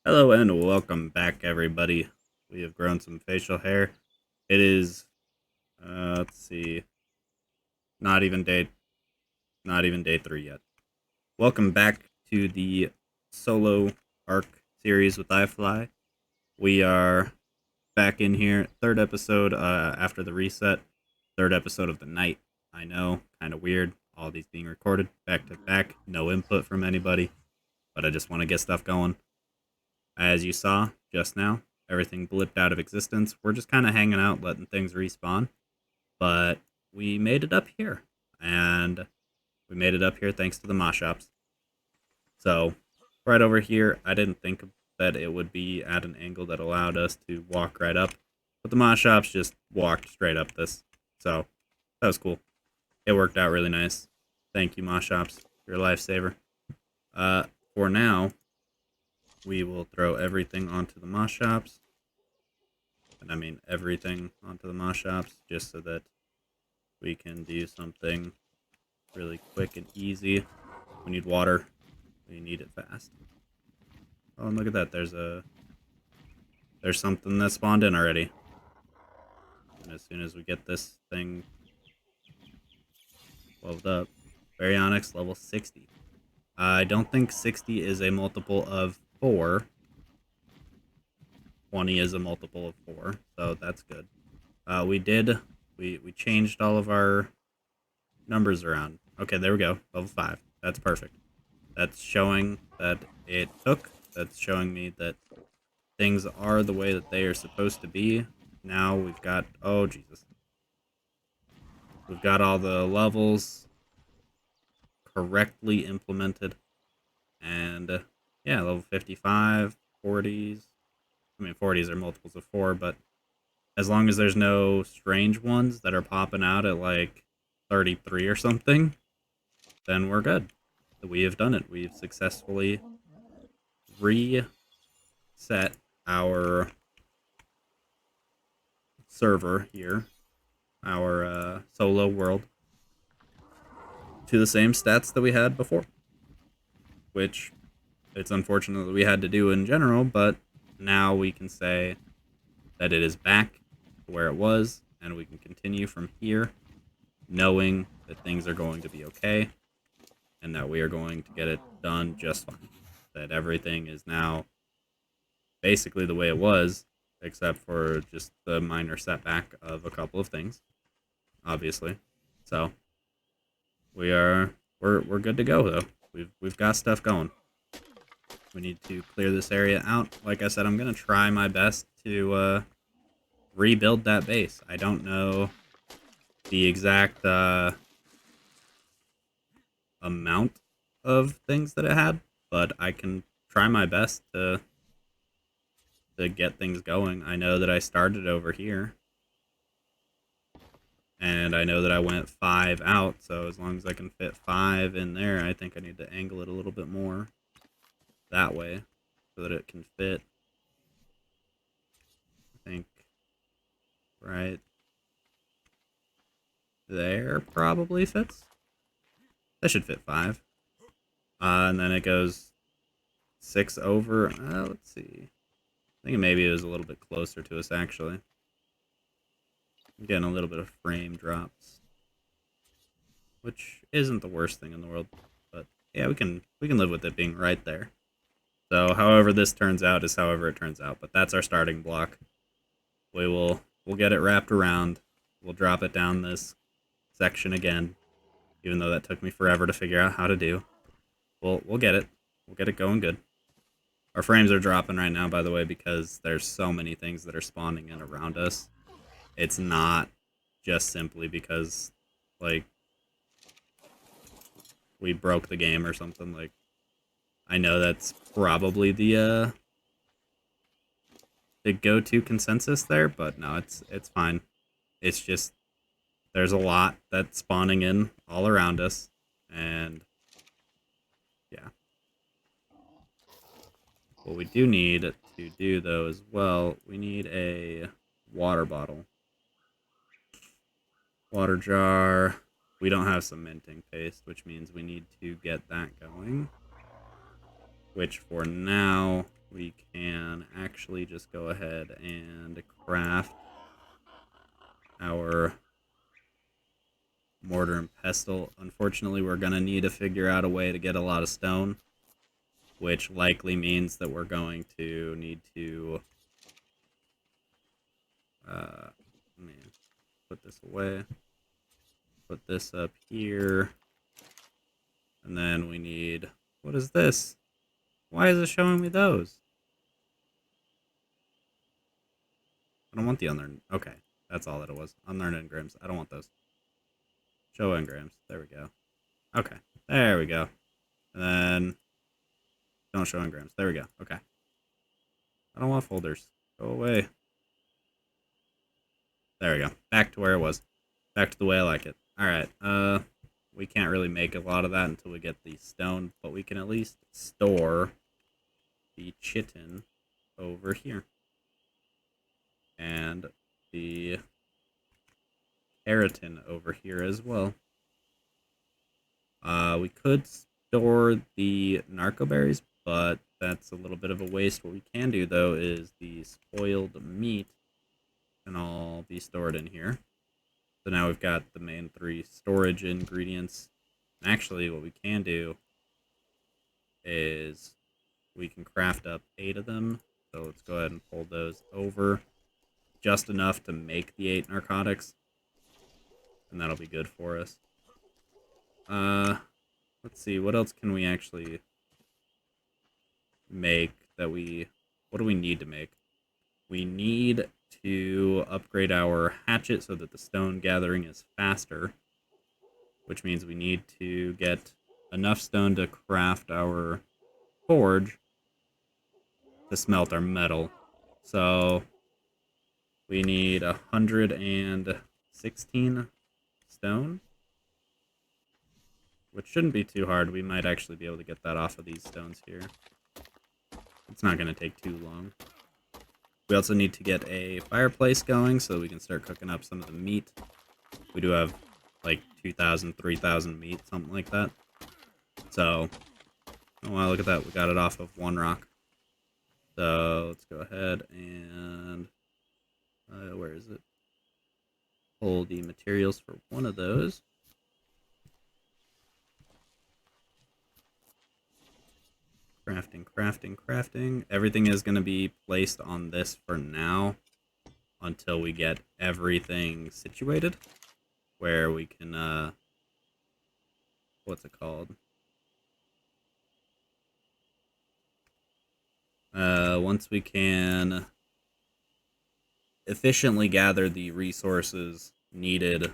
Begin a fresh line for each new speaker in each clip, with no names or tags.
Hello and welcome back, everybody. We have grown some facial hair. It is, let's see, not even day, not even day 3 yet. Welcome back to the solo arc series with iFly. We are back in here, third episode after the reset, third episode of the night. I know, kind of weird. All these being recorded back to back, no input from anybody, but I just want to get stuff going. As you saw just now, everything blipped out of existence. We're just kind of hanging out, letting things respawn. But we made it up here. And we made it up here thanks to the Mosh Shops. So, right over here, I didn't think that it would be at an angle that allowed us to walk right up. But the Mosh Shops just walked straight up this. So, that was cool. It worked out really nice. Thank you, Mosh Shops. You're a lifesaver. For now, we will throw everything onto the Mosh Shops. And I mean everything onto the Mosh Shops, just so that we can do something really quick and easy. We need water. We need it fast. Oh, and look at that. There's something that spawned in already. And as soon as we get this thing leveled up, Baryonyx level 60. I don't think 60 is a multiple of 4. 20 is a multiple of 4, so that's good. We changed all of our numbers around. Okay, there we go. Level 5. That's perfect. That's showing that it took. That's showing me that things are the way that they are supposed to be. Now we've got... Oh, Jesus. We've got all the levels correctly implemented. And, yeah, level 55, 40s. I mean, 40s are multiples of 4, but as long as there's no strange ones that are popping out at, like, 33 or something, then we're good. We have done it. We've successfully reset our server here, our solo world, to the same stats that we had before. Which it's unfortunate that we had to do in general, but now we can say that it is back to where it was, and we can continue from here, knowing that things are going to be okay, and that we are going to get it done just fine. That everything is now basically the way it was, except for just the minor setback of a couple of things, obviously. So we're good to go though. We've got stuff going. We need to clear this area out. Like I said, I'm gonna try my best to rebuild that base. I don't know the exact amount of things that it had, but I can try my best to get things going. I know that I started over here, and I know that I went 5 out, so as long as I can fit 5 in there, I think I need to angle it a little bit more that way so that it can fit. I think right there probably fits. That should fit 5. And then it goes 6 over. Let's see. I think maybe it was a little bit closer to us, actually. I'm getting a little bit of frame drops, which isn't the worst thing in the world. But yeah, we can live with it being right there. So however this turns out is however it turns out. But that's our starting block. We'll get it wrapped around. We'll drop it down this section again, even though that took me forever to figure out how to do. We'll get it. We'll get it going good. Our frames are dropping right now, by the way, because there's so many things that are spawning in around us. It's not just simply because, like, we broke the game or something. Like, I know that's probably the go-to consensus there, but no, it's fine. It's just there's a lot that's spawning in all around us, and yeah. What we do need to do, though, as well, we need a water bottle. Water jar. We don't have cementing paste, which means we need to get that going. Which, for now, we can actually just go ahead and craft our mortar and pestle. Unfortunately, we're going to need to figure out a way to get a lot of stone, which likely means that we're going to need to let me put this away, put this up here, and then we need, what is this? Why is it showing me those? I don't want the unearned. Okay, that's all that it was. Unearned engrams. I don't want those. Show engrams. There we go. Okay, there we go. And then don't show engrams. There we go. Okay. I don't want folders. Go away. There we go. Back to where it was. Back to the way I like it. Alright, we can't really make a lot of that until we get the stone, but we can at least store the chitin over here. And the keratin over here as well. We could store the narco berries, but that's a little bit of a waste. What we can do, though, is the spoiled meat can all be stored in here. So now we've got the main 3 storage ingredients. And actually, what we can do is we can craft up 8 of them. So let's go ahead and pull those over. Just enough to make the 8 narcotics. And that'll be good for us. Let's see, what else can we actually make that we... What do we need to make? We need to upgrade our hatchet so that the stone gathering is faster, which means we need to get enough stone to craft our forge to smelt our metal. So we need 116 stone, which shouldn't be too hard. We might actually be able to get that off of these stones here. It's not going to take too long. We also need to get a fireplace going so we can start cooking up some of the meat. We do have like 2,000, 3,000 meat, something like that. So, oh wow, look at that. We got it off of 1 rock. So, let's go ahead and, where is it? Pull the materials for one of those. Crafting, crafting, crafting. Everything is going to be placed on this for now until we get everything situated where we can, what's it called? Once we can efficiently gather the resources needed,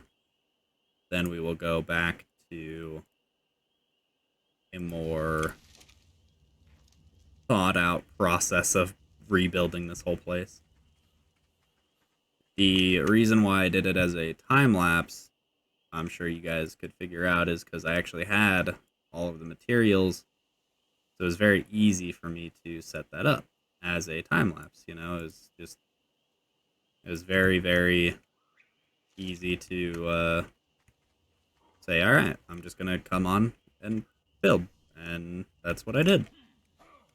then we will go back to a more thought out process of rebuilding this whole place. The reason why I did it as a time lapse, I'm sure you guys could figure out, is because I actually had all of the materials, so it was very easy for me to set that up as a time lapse. You know, it was very, very easy to say, all right, I'm just gonna come on and build, and that's what I did.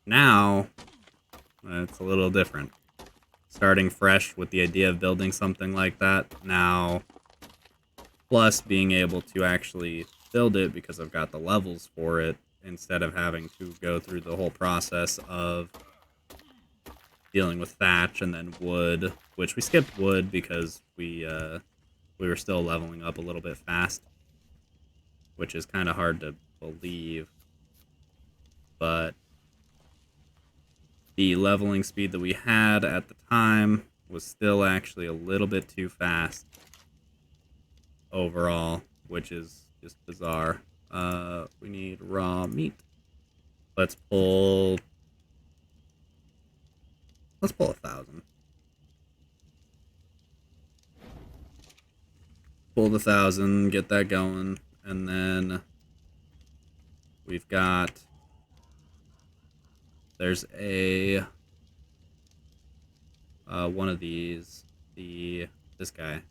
Now it's a little different. Starting fresh with the idea of building something like that now, plus being able to actually build it because I've got the levels for it, instead of having to go through the whole process of dealing with thatch and then wood, which we skipped wood because we were still leveling up a little bit fast, which is kind of hard to believe, but the leveling speed that we had at the time was still actually a little bit too fast overall, which is just bizarre. We need raw meat. Let's pull 1,000. Pull the 1,000, get that going, and then we've got, there's a one of these, this guy.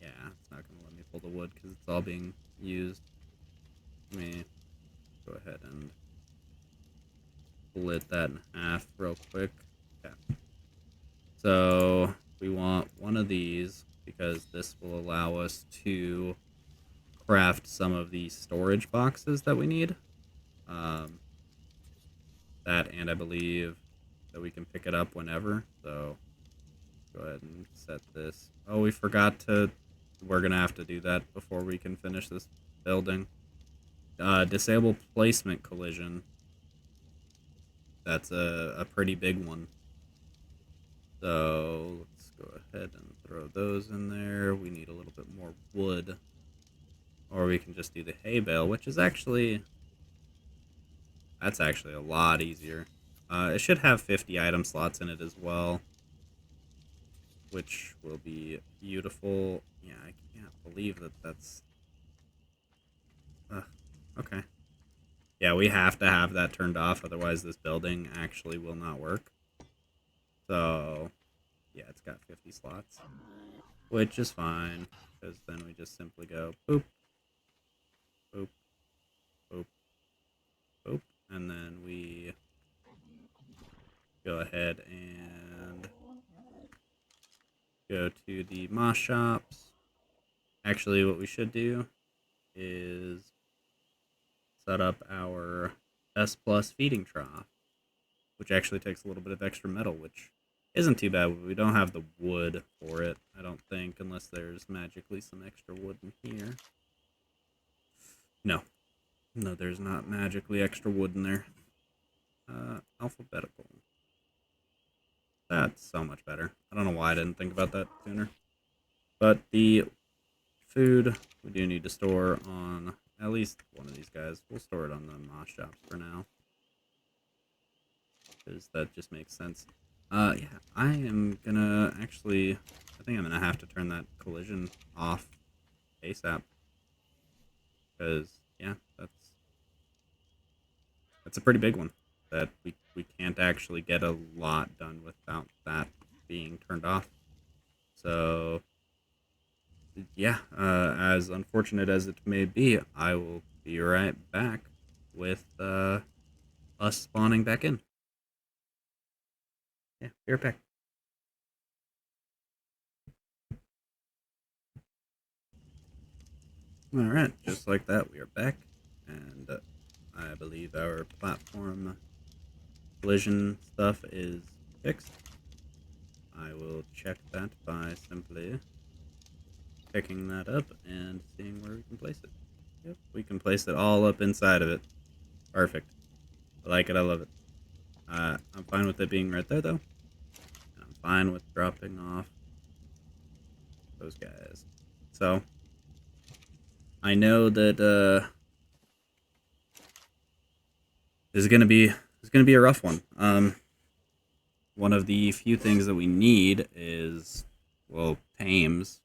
Yeah, it's not gonna let me pull the wood because it's all being used. Let me go ahead and split that in half real quick. Okay. So we want one of these because this will allow us to craft some of the storage boxes that we need. Um, that, and I believe that we can pick it up whenever. So go ahead and set this. Oh, we forgot to. We're gonna have to do that before we can finish this building. Disable placement collision. That's a pretty big one. So let's go ahead and throw those in there. We need a little bit more wood. Or we can just do the hay bale, which is actually... That's actually a lot easier. It should have 50 item slots in it as well, which will be beautiful. Yeah, I can't believe that that's... okay. Yeah, we have to have that turned off, otherwise this building actually will not work. So, yeah, it's got 50 slots, which is fine, because then we just simply go boop, boop, boop, boop, and then we go ahead and go to the moss shops. Actually, what we should do is set up our S plus feeding trough, which actually takes a little bit of extra metal, which isn't too bad. We don't have the wood for it, I don't think, unless there's magically some extra wood in here. No. No, there's not magically extra wood in there. Alphabetical. That's so much better. I don't know why I didn't think about that sooner. But the food we do need to store on at least one of these guys. We'll store it on the moss shops for now, because that just makes sense. Yeah, I am gonna actually... I think I'm gonna have to turn that collision off ASAP. Because, yeah, that's a pretty big one. That we can't actually get a lot done without that being turned off. So, yeah, as unfortunate as it may be, I will be right back with us spawning back in. Yeah, be right back. Alright, just like that, we are back. And I believe our platform collision stuff is fixed. I will check that by simply picking that up and seeing where we can place it. Yep, we can place it all up inside of it. Perfect. I like it, I love it. I'm fine with it being right there, though. And I'm fine with dropping off those guys. So, I know that this is gonna be a rough one. One of the few things that we need is, well, tames.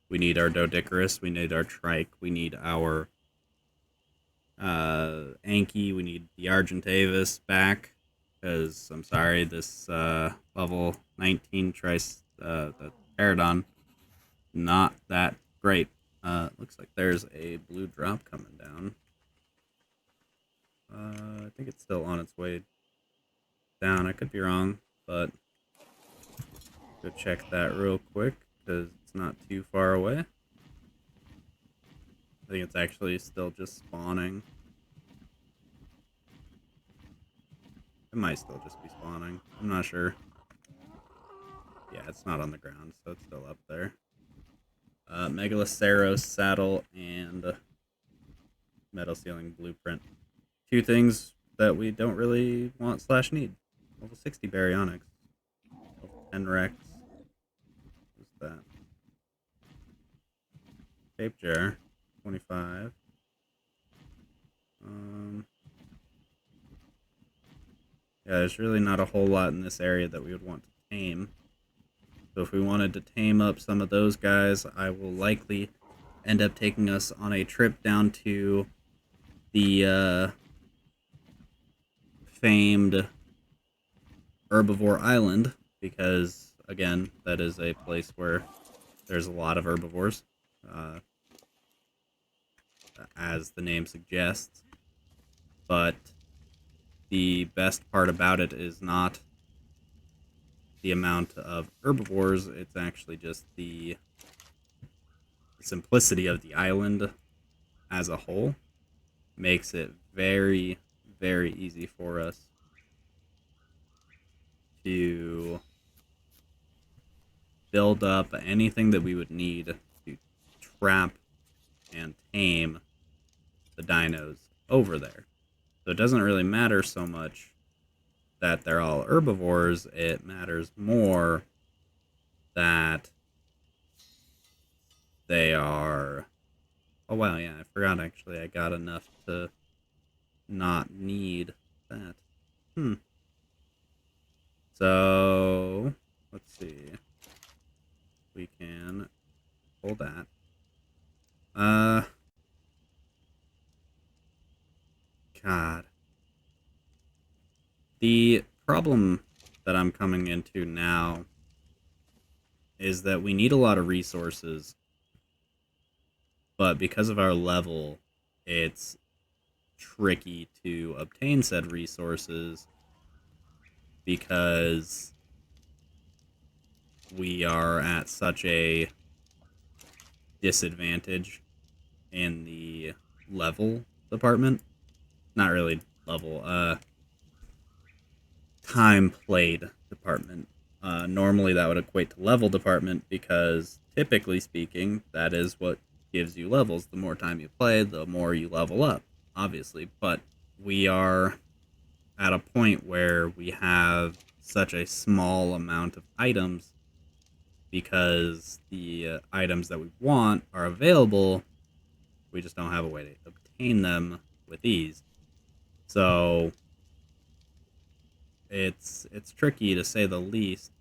We need our Doedicurus, we need our Trike, we need our Anki, we need the Argentavis back, because I'm sorry, this level 19 the Pterodon, not that great. Looks like there's a blue drop coming down. I think it's still on its way down. I could be wrong, but go check that real quick because it's not too far away. I think it's actually still just spawning. It might still just be spawning. I'm not sure. Yeah, it's not on the ground, so it's still up there. Megaloceros saddle and metal ceiling blueprint. Two things that we don't really want slash need. Level 60 baryonyx. Level 10 rex. What's that? Tape jar. 25. Yeah, there's really not a whole lot in this area that we would want to tame. So if we wanted to tame up some of those guys, I will likely end up taking us on a trip down to the famed Herbivore Island, because, again, that is a place where there's a lot of herbivores, as the name suggests. But the best part about it is not the amount of herbivores, it's actually just the simplicity of the island as a whole makes it very, very easy for us to build up anything that we would need to trap and tame the dinos over there. So it doesn't really matter so much that they're all herbivores, it matters more that they are... Oh wow, yeah, I forgot actually I got enough to not need that. So, let's see. We can pull that. God. The problem that I'm coming into now is that we need a lot of resources, but because of our level, it's tricky to obtain said resources because we are at such a disadvantage in the level department. Not really level, time played department. Normally that would equate to level department because typically speaking, that is what gives you levels. The more time you play, the more you level up, obviously. But we are at a point where we have such a small amount of items because the items that we want are available. We just don't have a way to obtain them with ease. So it's tricky to say the least.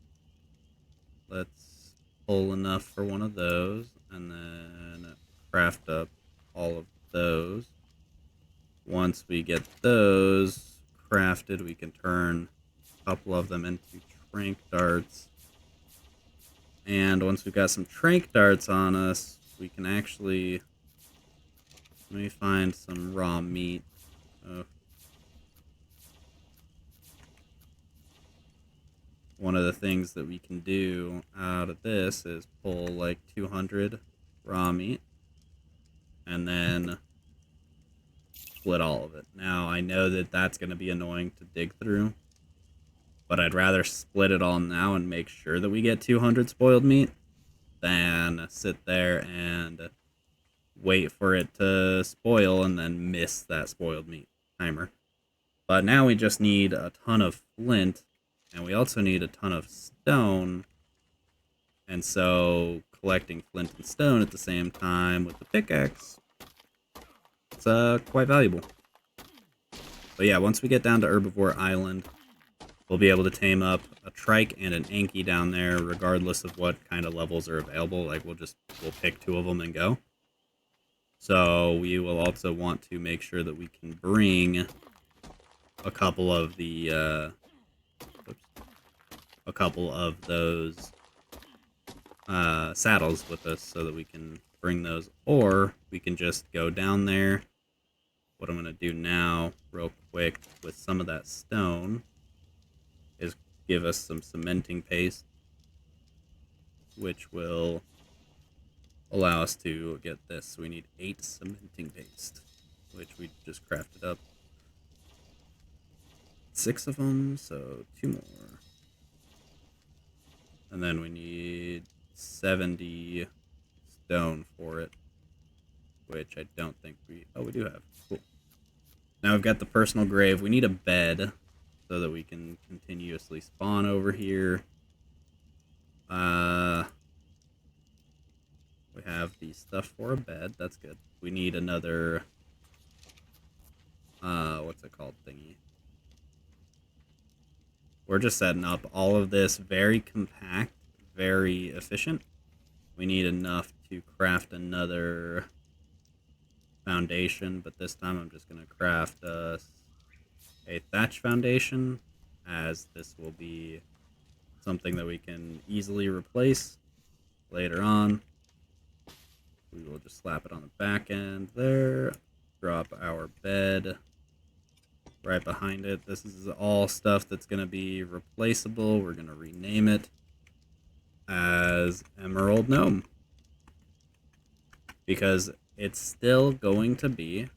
Let's pull enough for one of those and then craft up all of those. Once we get those crafted, we can turn a couple of them into trank darts. And once we've got some trank darts on us, we can actually... Let me find some raw meat. Oh. One of the things that we can do out of this is pull like 200 raw meat and then split all of it. Now, I know that that's going to be annoying to dig through, but I'd rather split it all now and make sure that we get 200 spoiled meat than sit there and wait for it to spoil and then miss that spoiled meat timer. But now we just need a ton of flint, and we also need a ton of stone, and so collecting flint and stone at the same time with the pickaxe, it's quite valuable. But yeah, once we get down to Herbivore Island, we'll be able to tame up a trike and an Anki down there, regardless of what kind of levels are available. Like, we'll pick two of them and go. So we will also want to make sure that we can bring a couple of the, a couple of those saddles with us so that we can bring those, or we can just go down there. What I'm going to do now, real quick, with some of that stone, is give us some cementing paste, which will allow us to get this. We need 8 cementing paste, which we just crafted up 6 of them, so 2 more. And then we need 70 stone for it, which I don't think we... Oh, we do have. Cool. Now we've got the personal grave. We need a bed so that we can continuously spawn over here. We have the stuff for a bed. That's good. We need another... what's it called thingy? We're just setting up all of this very compact, very efficient. We need enough to craft another foundation, but this time I'm just going to craft a thatch foundation, as this will be something that we can easily replace later on. We will just slap it on the back end there, drop our bed right behind it. This is all stuff that's going to be replaceable. We're going to rename it as Emerald Gnome, because it's still going to be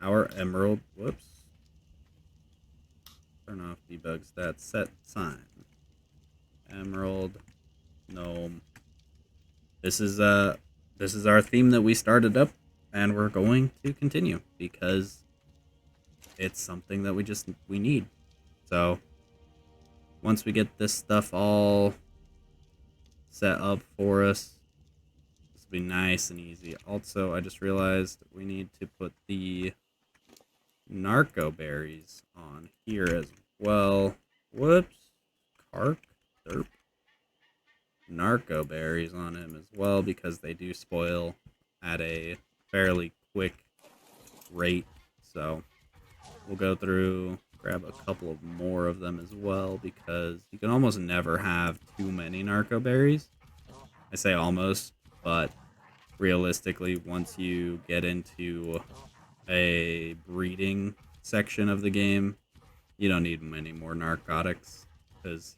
our Emerald... Whoops. Turn off debug stats. Set sign. Emerald Gnome. This is our theme that we started up, and we're going to continue because it's something that we need. So once we get this stuff all set up for us, this will be nice and easy. Also, I just realized we need to put the narco berries on here as well. Whoops. Cark? Derp. Narco berries on him as well, because they do spoil at a fairly quick rate. So we'll go through, grab a couple of more of them as well, because you can almost never have too many narco berries. I say almost, but realistically, once you get into a breeding section of the game, you don't need many more narcotics, because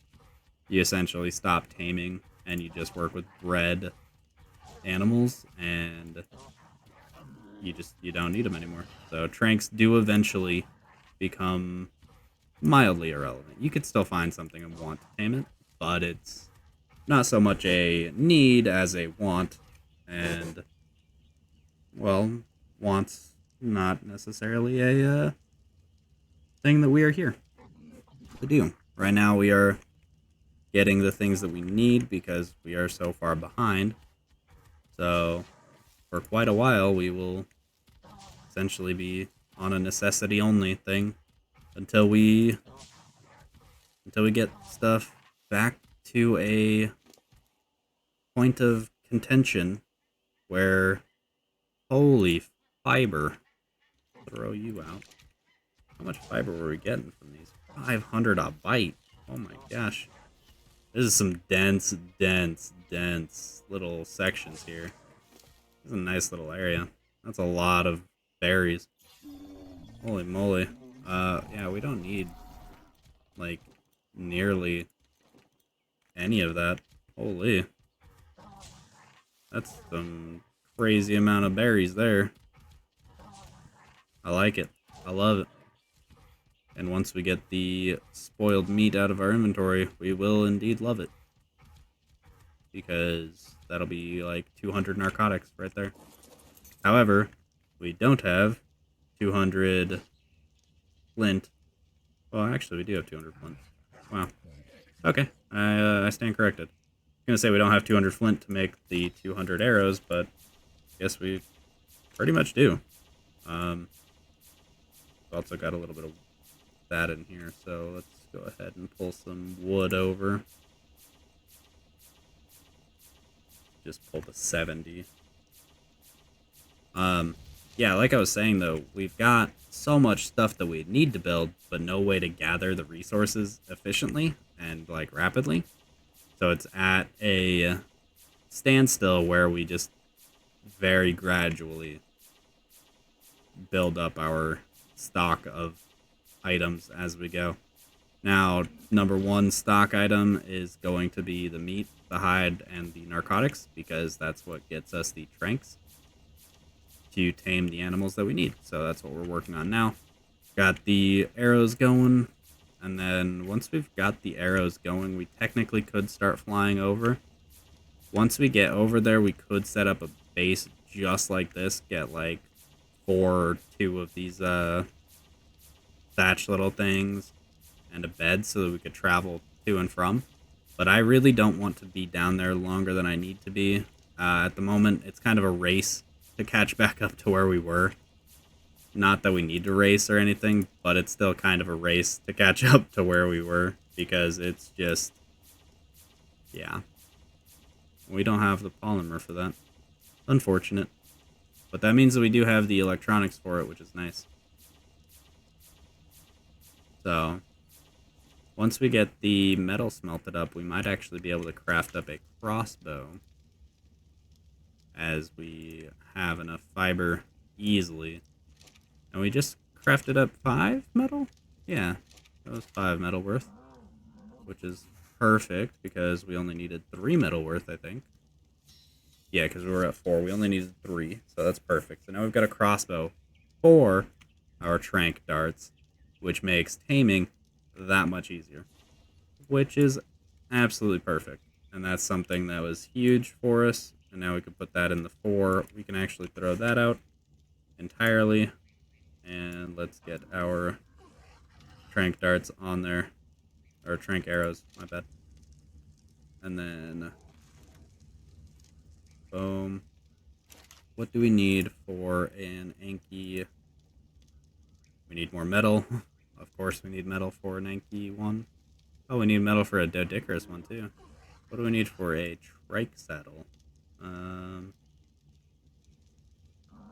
you essentially stop taming and you just work with bred animals, and you don't need them anymore. So tranks do eventually become mildly irrelevant. You could still find something and want to tame it, but it's not so much a need as a want, and, well, want's not necessarily a thing that we are here to do. Right now we are getting the things that we need because we are so far behind. So for quite a while we will essentially be on a necessity only thing until we get stuff back to a point of contention where, holy fiber, throw you out. How much fiber were we getting from these? 500 a bite. Oh my gosh. This is some dense little sections here. This is a nice little area. That's a lot of berries. Holy moly. Yeah, we don't need, like, nearly any of that. Holy. That's some crazy amount of berries there. I like it. I love it. And once we get the spoiled meat out of our inventory, we will indeed love it. Because that'll be like 200 narcotics right there. However, we don't have 200 flint. Well, actually, we do have 200 flint. Wow. Okay, I stand corrected. I'm gonna say we don't have 200 flint to make the 200 arrows, but I guess we pretty much do. We've also got a little bit of that in here, so let's go ahead and pull some wood over. Just pull the 70. Yeah, like I was saying though, we've got so much stuff that we need to build, but no way to gather the resources efficiently and like rapidly. So it's at a standstill where we just very gradually build up our stock of items as we go. Now, number one stock item is going to be the meat, the hide, and the narcotics, because that's what gets us the tranks to tame the animals that we need. So that's what we're working on now. Got the arrows going, and then once we've got the arrows going, we technically could start flying over. Once we get over there, we could set up a base just like this, get like 4 or 2 of these thatch little things and a bed so that we could travel to and from. But I really don't want to be down there longer than I need to be. At the moment, it's kind of a race to catch back up to where we were. Not that we need to race or anything, but it's still kind of a race to catch up to where we were, because it's just, yeah. We don't have the polymer for that. Unfortunate. But that means that we do have the electronics for it, which is nice. So, once we get the metal smelted up, we might actually be able to craft up a crossbow, as we have enough fiber easily. And we just crafted up 5 metal? Yeah, that was 5 metal worth, which is perfect because we only needed 3 metal worth, I think. Yeah, because we were at 4. We only needed 3, so that's perfect. So now we've got a crossbow for our trank darts, which makes taming that much easier, which is absolutely perfect. And that's something that was huge for us, and now we can put that in the 4. We can actually throw that out entirely, and let's get our trank darts on there, or trank arrows, my bad. And then, boom. What do we need for an Anki? We need more metal. Of course we need metal for an Anki one. Oh, we need metal for a Dodicarus one too. What do we need for a trike saddle?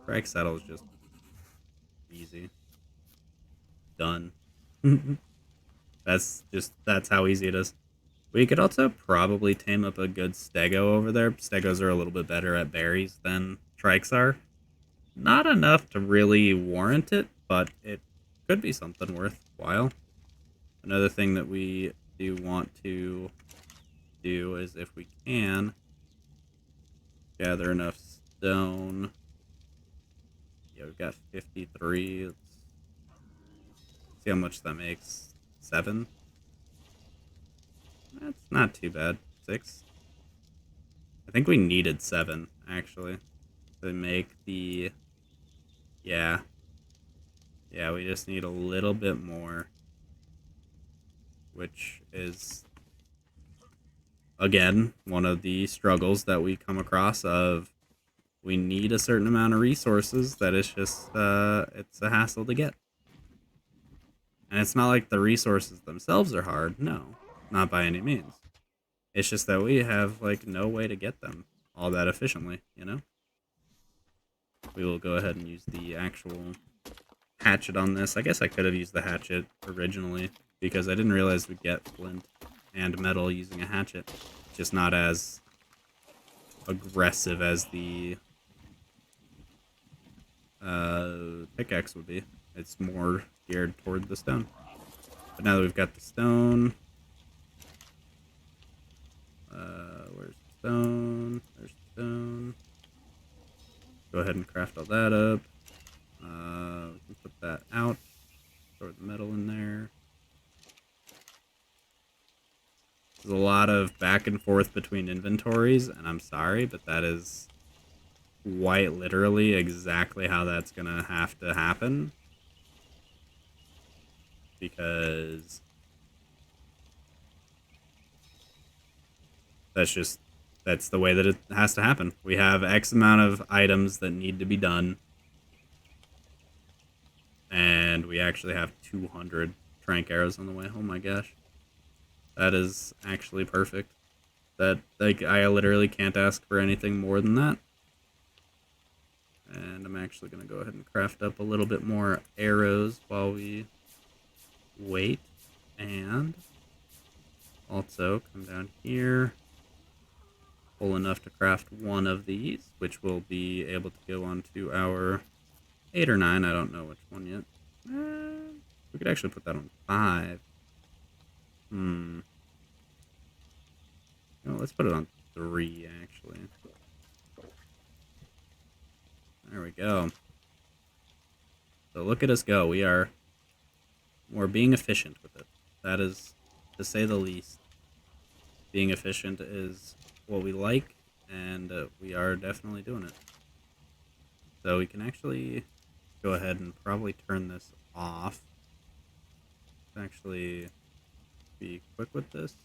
Trike saddle is just easy. Done. That's how easy it is. We could also probably tame up a good stego over there. Stegos are a little bit better at berries than trikes are. Not enough to really warrant it, but it could be something worthwhile. Another thing that we do want to do is, if we can, gather enough stone. Yeah, we've got 53. Let's see how much that makes. 7? That's not too bad. 6? I think we needed 7, actually, to make the... Yeah. Yeah, we just need a little bit more, which is, again, one of the struggles that we come across of we need a certain amount of resources that it's just, it's a hassle to get. And it's not like the resources themselves are hard, no, not by any means. It's just that we have, like, no way to get them all that efficiently, you know? We will go ahead and use the actual hatchet on this. I guess I could have used the hatchet originally, because I didn't realize we'd get flint and metal using a hatchet. Just not as aggressive as the pickaxe would be. It's more geared toward the stone. But now that we've got the stone, where's the stone? There's the stone. Go ahead and craft all that up. We can put that out. Throw the metal in there. There's a lot of back and forth between inventories, and I'm sorry, but that is quite literally exactly how that's gonna have to happen. Because that's the way that it has to happen. We have X amount of items that need to be done, and we actually have 200 trank arrows on the way. Oh my gosh. That is actually perfect. That, like, I literally can't ask for anything more than that. And I'm actually going to go ahead and craft up a little bit more arrows while we wait. And also come down here, pull enough to craft one of these, which will be able to go on to our 8 or 9. I don't know which one yet. We could actually put that on 5. No, let's put it on 3, actually. There we go. So look at us go. We're being efficient with it. That is, to say the least. Being efficient is what we like, and we are definitely doing it. So we can actually go ahead and probably turn this off. Actually be quick with this.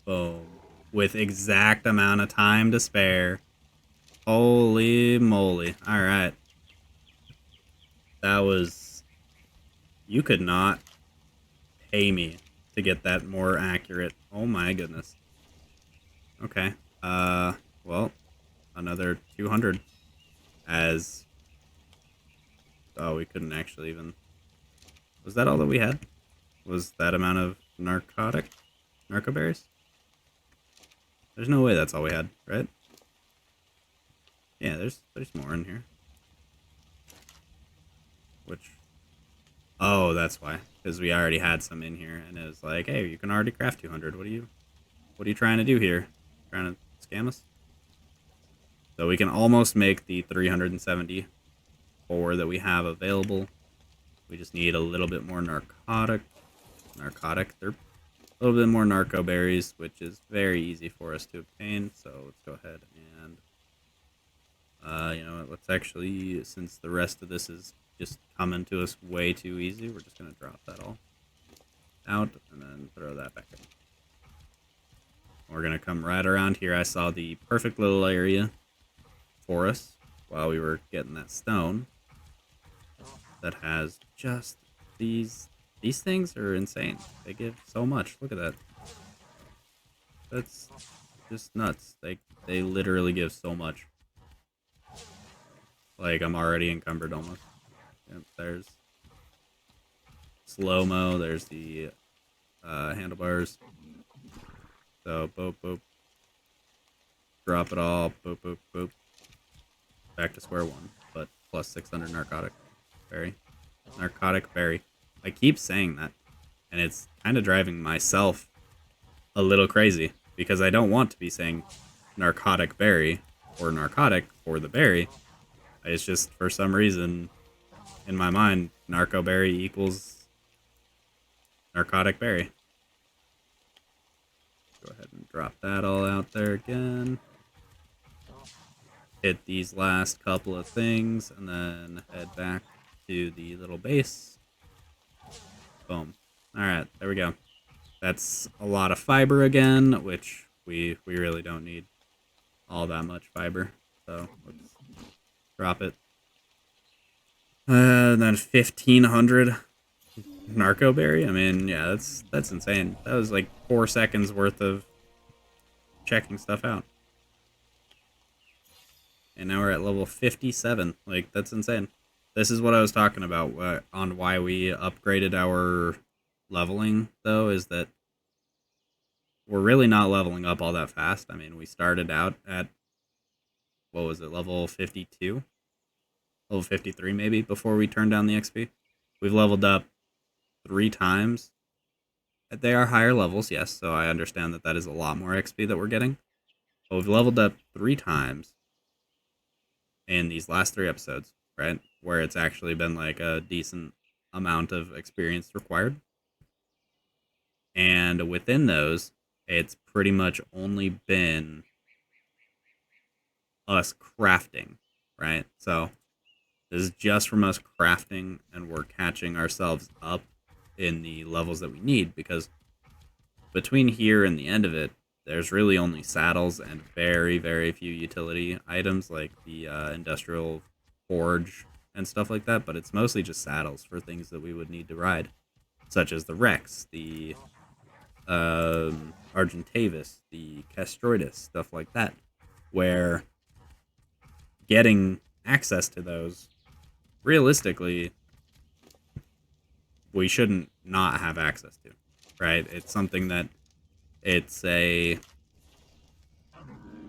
Boom. With exact amount of time to spare. Holy moly. Alright. That was... You could not pay me to get that more accurate. Oh my goodness. Okay. Well, another 200 as... Oh, we couldn't actually even... Was that all that we had? Was that amount of narco berries? There's no way that's all we had, right? Yeah, there's more in here. Which, oh, that's why, because we already had some in here, and it was like, hey, you can already craft 200. What are you trying to do here? Trying to scam us? So we can almost make the 374 that we have available. We just need a little bit more narcotic. They're a little bit more narco berries, which is very easy for us to obtain. So let's go ahead and, you know what, let's actually, since the rest of this is just coming to us way too easy, we're just going to drop that all out and then throw that back in. We're going to come right around here. I saw the perfect little area for us while we were getting that stone that has just these things are insane. They give so much. Look at that. That's just nuts. They literally give so much. Like, I'm already encumbered almost. Yep, there's slow-mo, there's the handlebars. So boop boop. Drop it all, boop boop boop. Back to square one, but plus 600 narcotic berry. Narcotic berry. I keep saying that, and it's kind of driving myself a little crazy because I don't want to be saying narcotic berry or narcotic for the berry. It's just, for some reason, in my mind, narco berry equals narcotic berry. Go ahead and drop that all out there again. Hit these last couple of things and then head back to the little base. Boom. Alright, there we go. That's a lot of fiber again, which we really don't need all that much fiber. So let's drop it. And then 1,500 narco berry. I mean, yeah, that's insane. That was like 4 seconds worth of checking stuff out. And now we're at level 57. Like, that's insane. This is what I was talking about on why we upgraded our leveling, though, is that we're really not leveling up all that fast. I mean, we started out at, what was it, level 52? Level 53, maybe, before we turned down the XP. We've leveled up 3 times. They are higher levels, yes, so I understand that that is a lot more XP that we're getting. But we've leveled up 3 times in these last 3 episodes, right? Where it's actually been like a decent amount of experience required. And within those, it's pretty much only been us crafting, right? So this is just from us crafting, and we're catching ourselves up in the levels that we need, because between here and the end of it, there's really only saddles and very, very few utility items like the industrial forge and stuff like that, but it's mostly just saddles for things that we would need to ride, such as the Rex, the Argentavis, the Castroidus, stuff like that, where getting access to those, realistically, we shouldn't not have access to, right? It's something that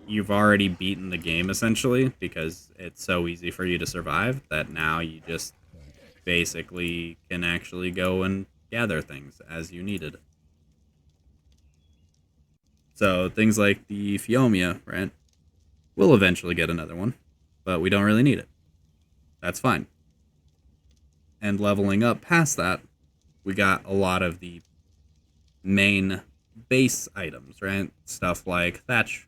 you've already beaten the game, essentially, because it's so easy for you to survive that now you just basically can actually go and gather things as you needed. So things like the Phiomia, right? We'll eventually get another one, but we don't really need it. That's fine. And leveling up past that, we got a lot of the main base items, right? Stuff like thatch,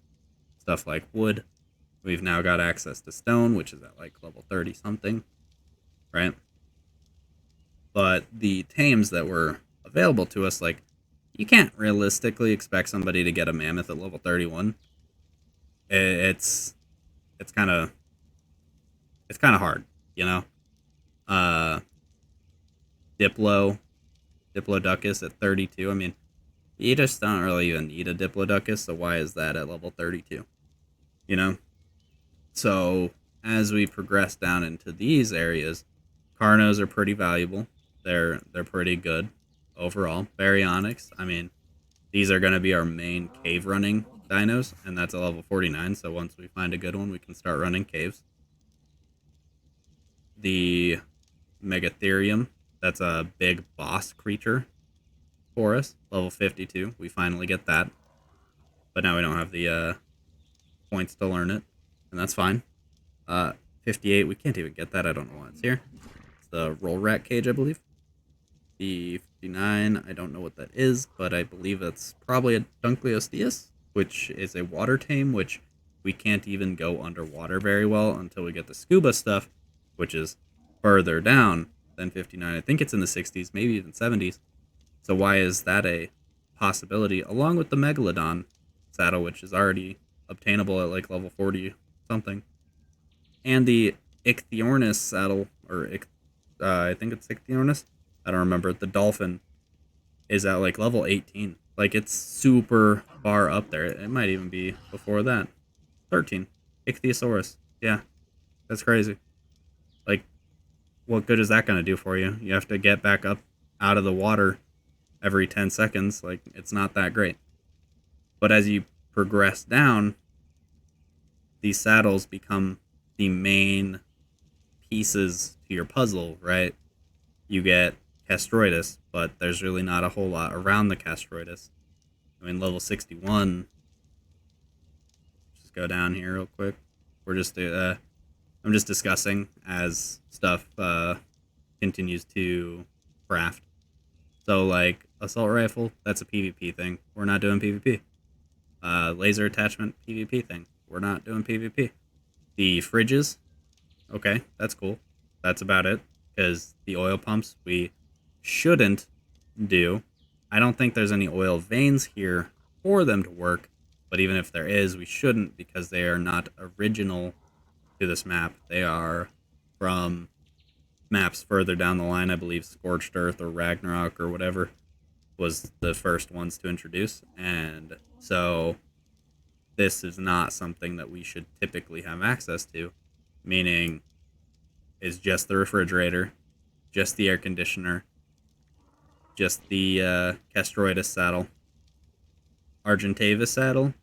stuff like wood. We've now got access to stone, which is at like level 30 something, right? But the tames that were available to us, like, you can't realistically expect somebody to get a mammoth at level 31. It's kind of hard, you know. Uh, Diplodocus at 32. I mean, you just don't really even need a Diplodocus, so why is that at level 32? You know? So, as we progress down into these areas, Carnos are pretty valuable. They're pretty good overall. Baryonyx, I mean, these are going to be our main cave running dinos, and that's a level 49, so once we find a good one, we can start running caves. The Megatherium, that's a big boss creature for us, level 52. We finally get that, but now we don't have the points to learn it, and that's fine. 58, we can't even get that. I don't know why it's here. It's the roll rat cage, I believe. The 59, I don't know what that is, but I believe that's probably a Dunkleosteus, which is a water tame, which we can't even go underwater very well until we get the scuba stuff, which is further down than 59. I think it's in the 60s, maybe even 70s. So why is that a possibility, along with the Megalodon saddle, which is already obtainable at like level 40 something, and the Ichthyornis saddle, or I think it's Ichthyornis, I don't remember. The dolphin is at like level 18. Like, it's super far up there. It might even be before that. 13. Ichthyosaurus. Yeah, that's crazy. Like, what good is that going to do for you? You have to get back up out of the water every 10 seconds. Like, it's not that great. But as you progress down, these saddles become the main pieces to your puzzle, right? You get Castroidus, but there's really not a whole lot around the Castroidus. I mean, level 61. Just go down here real quick. We're just I'm just discussing as stuff continues to craft. So, like, assault rifle, that's a PvP thing. We're not doing PvP. Laser attachment, PvP thing. We're not doing PvP. The fridges, okay, that's cool. That's about it. Because the oil pumps, we shouldn't do. I don't think there's any oil veins here for them to work, but even if there is, we shouldn't, because they are not original to this map. They are from maps further down the line. I believe Scorched Earth or Ragnarok or whatever was the first ones to introduce, and so this is not something that we should typically have access to, meaning is just the refrigerator, just the air conditioner, just the Castroidus saddle, Argentavis saddle,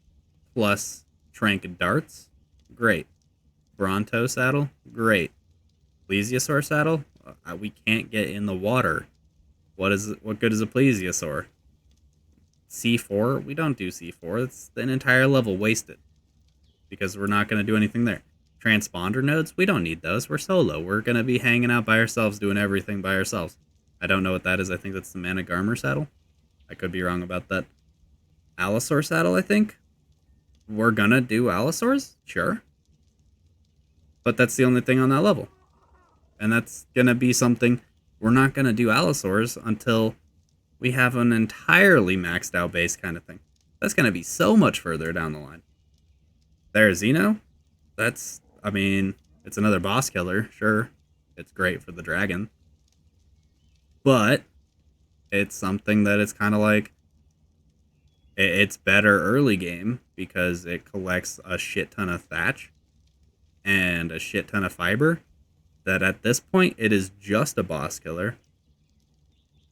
plus Trank darts, great. Bronto saddle, great. Plesiosaur saddle, we can't get in the water. What good is a plesiosaur? C4, we don't do C4. It's an entire level wasted because we're not going to do anything there. Transponder nodes, we don't need those. We're solo. We're going to be hanging out by ourselves, doing everything by ourselves. I don't know what that is. I think that's the Managarmer saddle. I could be wrong about that. Allosaur saddle, I think. We're going to do Allosaurs? Sure. But that's the only thing on that level. And that's going to be something... We're not going to do Allosaurs until we have an entirely maxed out base kind of thing. That's going to be so much further down the line. There's Xeno. That's... I mean, it's another boss killer, sure. It's great for the dragon. But it's something that it's kind of like... It's better early game because it collects a shit ton of thatch and a shit ton of fiber. That at this point, it is just a boss killer.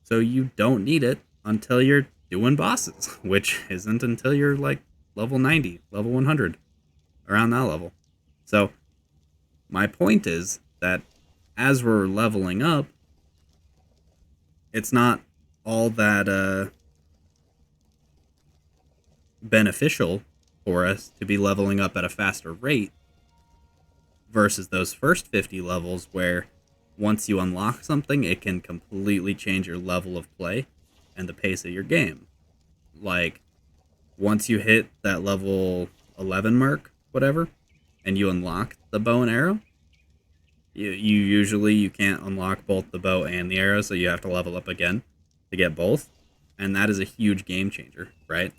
So you don't need it until you're doing bosses, which isn't until you're like level 90, level 100, around that level. So my point is that as we're leveling up, it's not all that beneficial for us to be leveling up at a faster rate versus those first 50 levels where once you unlock something, it can completely change your level of play and the pace of your game. Like, once you hit that level 11 mark, whatever, and you unlock the bow and arrow, you usually you can't unlock both the bow and the arrow, so you have to level up again to get both. And that is a huge game changer, right?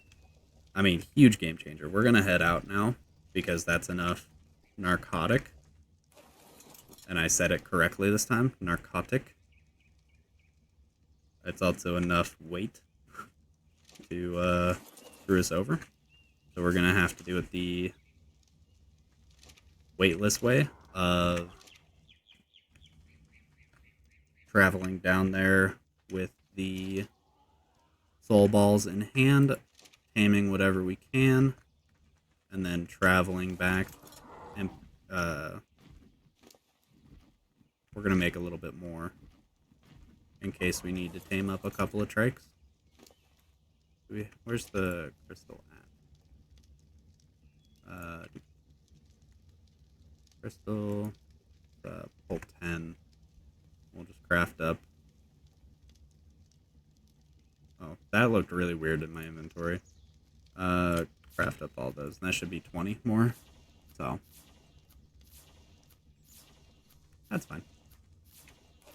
I mean, huge game changer. We're going to head out now because that's enough narcotic. And I said it correctly this time, narcotic. It's also enough weight to screw us over. So we're gonna have to do it the weightless way of traveling down there with the soul balls in hand, taming whatever we can, and then traveling back, and we're gonna make a little bit more in case we need to tame up a couple of trikes. Where's the crystal at? Crystal, pull 10. We'll just craft up. Oh, that looked really weird in my inventory. Craft up all those. And that should be 20 more. So, that's fine.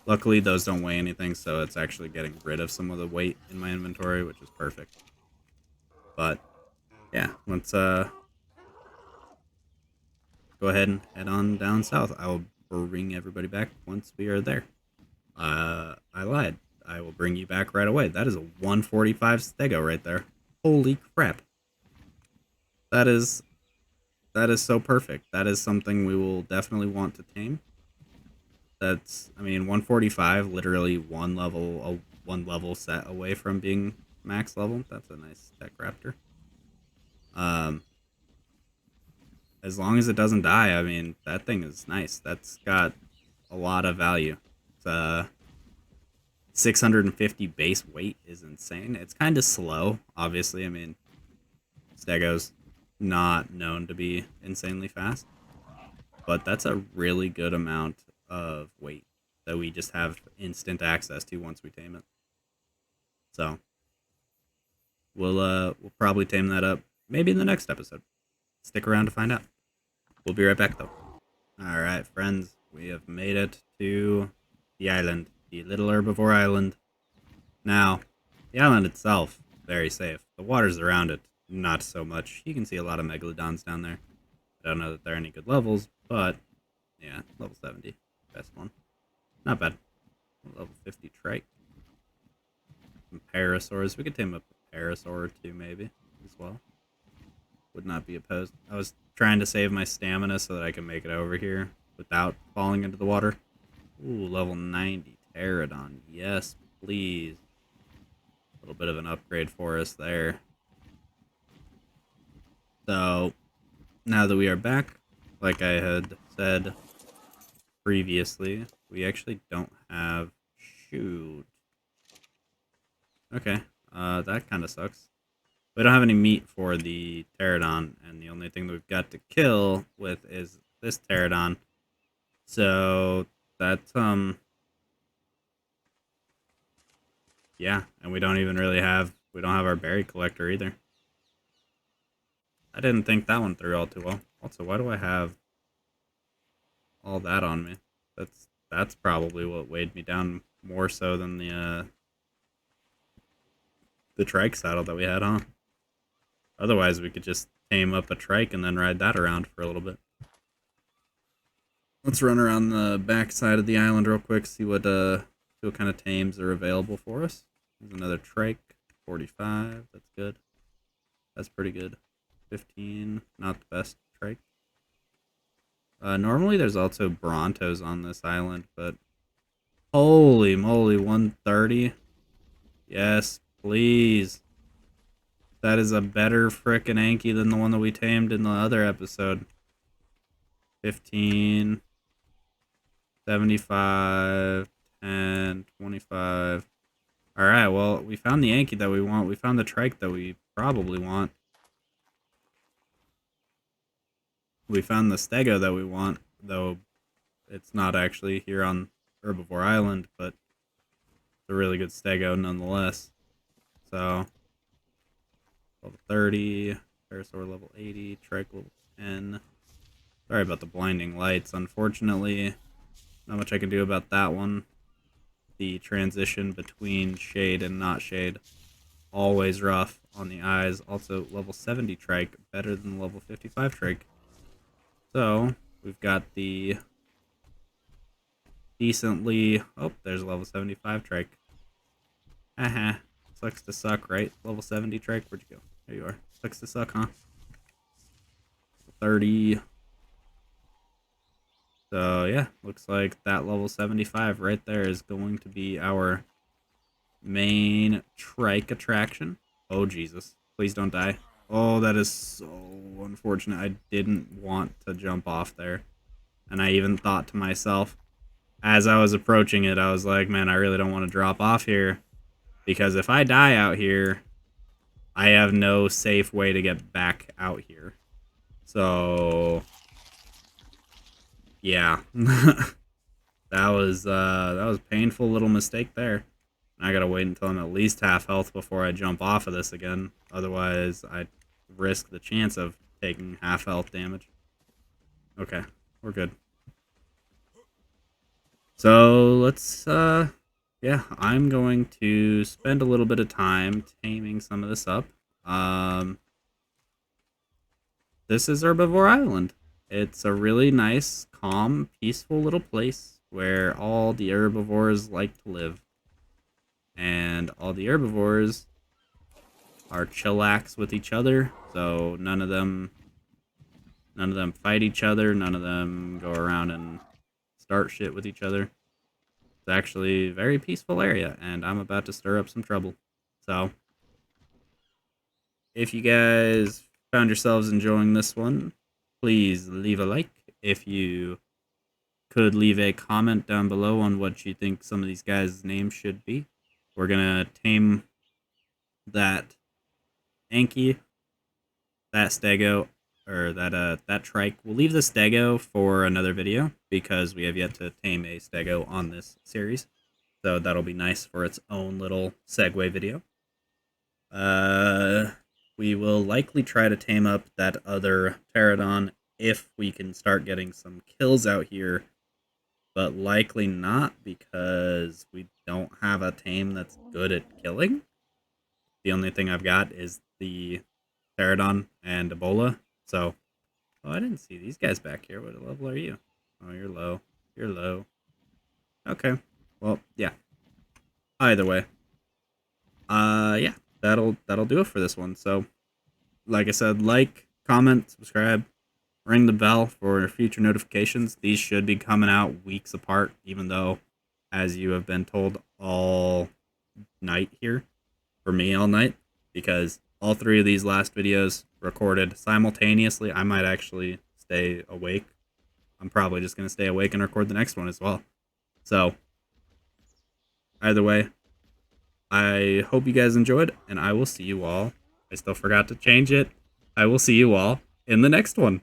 Luckily, those don't weigh anything, so it's actually getting rid of some of the weight in my inventory, which is perfect. But, yeah, let's go ahead and head on down south. I will bring everybody back once we are there. I lied. I will bring you back right away. That is a 145 stego right there. Holy crap. That is so perfect. That is something we will definitely want to tame. That's, I mean, 145, literally one level set away from being max level. That's a nice tech raptor. As long as it doesn't die, I mean, that thing is nice. That's got a lot of value. It's 650 base weight is insane. It's kind of slow, obviously. I mean, stego's not known to be insanely fast, but that's a really good amount of weight that we just have instant access to once we tame it. So we'll probably tame that up maybe in the next episode. Stick around to find out. We'll be right back though. All right, friends, we have made it to the island, the little Herbivore Island. Now, the island itself, very safe. The waters around it, not so much. You can see a lot of megalodons down there. I don't know that they're any good levels, but yeah, level 70, best one. Not bad. Level 50 trike. Some parasaurs. We could tame up a parasaur or two maybe as well. Would not be opposed. I was trying to save my stamina so that I can make it over here without falling into the water. Ooh, level 90 pterodon. Yes, please. A little bit of an upgrade for us there. So, now that we are back, like I had said previously, we actually don't have... Shoot. Okay, that kind of sucks. We don't have any meat for the pterodon, and the only thing that we've got to kill with is this pterodon. So, that's, yeah, and we don't even really have... We don't have our berry collector either. I didn't think that one through all too well. Also, why do I have all that on me? That's probably what weighed me down more so than the trike saddle that we had, huh? Otherwise, we could just tame up a trike and then ride that around for a little bit. Let's run around the back side of the island real quick, see what kind of tames are available for us. There's another trike, 45. That's good. That's pretty good. 15, not the best trike. Normally there's also Brontos on this island, but holy moly, 130. Yes, please. That is a better frickin' Anki than the one that we tamed in the other episode. 15, 75, 10, 25. Alright, well, we found the Anki that we want. We found the trike that we probably want. We found the stego that we want, though it's not actually here on Herbivore Island, but it's a really good stego nonetheless. So, level 30, Parasaur level 80, trike level 10. Sorry about the blinding lights, unfortunately. Not much I can do about that one. The transition between shade and not shade, always rough on the eyes. Also, level 70 trike, better than level 55 trike. So, we've got the decently... Oh, there's a level 75 trike. Haha. Sucks to suck, right? Level 70 trike, where'd you go? There you are. Sucks to suck, huh? 30. So, yeah, looks like that level 75 right there is going to be our main trike attraction. Oh, Jesus. Please don't die. Oh, that is so unfortunate. I didn't want to jump off there. And I even thought to myself, as I was approaching it, I was like, man, I really don't want to drop off here. Because if I die out here, I have no safe way to get back out here. So, yeah. that was a painful little mistake there. I gotta wait until I'm at least half health before I jump off of this again. Otherwise, I risk the chance of taking half health damage. Okay, we're good. So let's yeah, I'm going to spend a little bit of time taming some of this up. Um this is Herbivore Island. It's a really nice, calm, peaceful little place where all the herbivores like to live. And all the herbivores are chillax with each other, so none of them fight each other, none of them go around and start shit with each other. It's actually a very peaceful area, and I'm about to stir up some trouble. So, if you guys found yourselves enjoying this one, please leave a like. If you could leave a comment down below on what you think some of these guys' names should be. We're gonna tame that Anki, that Stego, or that trike. We'll leave the Stego for another video because we have yet to tame a Stego on this series. So that'll be nice for its own little segue video. We will likely try to tame up that other pterodon if we can start getting some kills out here, but likely not because we don't have a tame that's good at killing. The only thing I've got is the pterodon and Ebola. So, oh, I didn't see these guys back here. What level are you? Oh, you're low. You're low. Okay. Well, yeah. Either way. Yeah. That'll do it for this one. So, like I said, like, comment, subscribe, ring the bell for future notifications. These should be coming out weeks apart, even though, as you have been told all night here, for me all night, because all three of these last videos recorded simultaneously. I might actually stay awake. I'm probably just going to stay awake and record the next one as well. So, either way, I hope you guys enjoyed, and I will see you all. I still forgot to change it. I will see you all in the next one.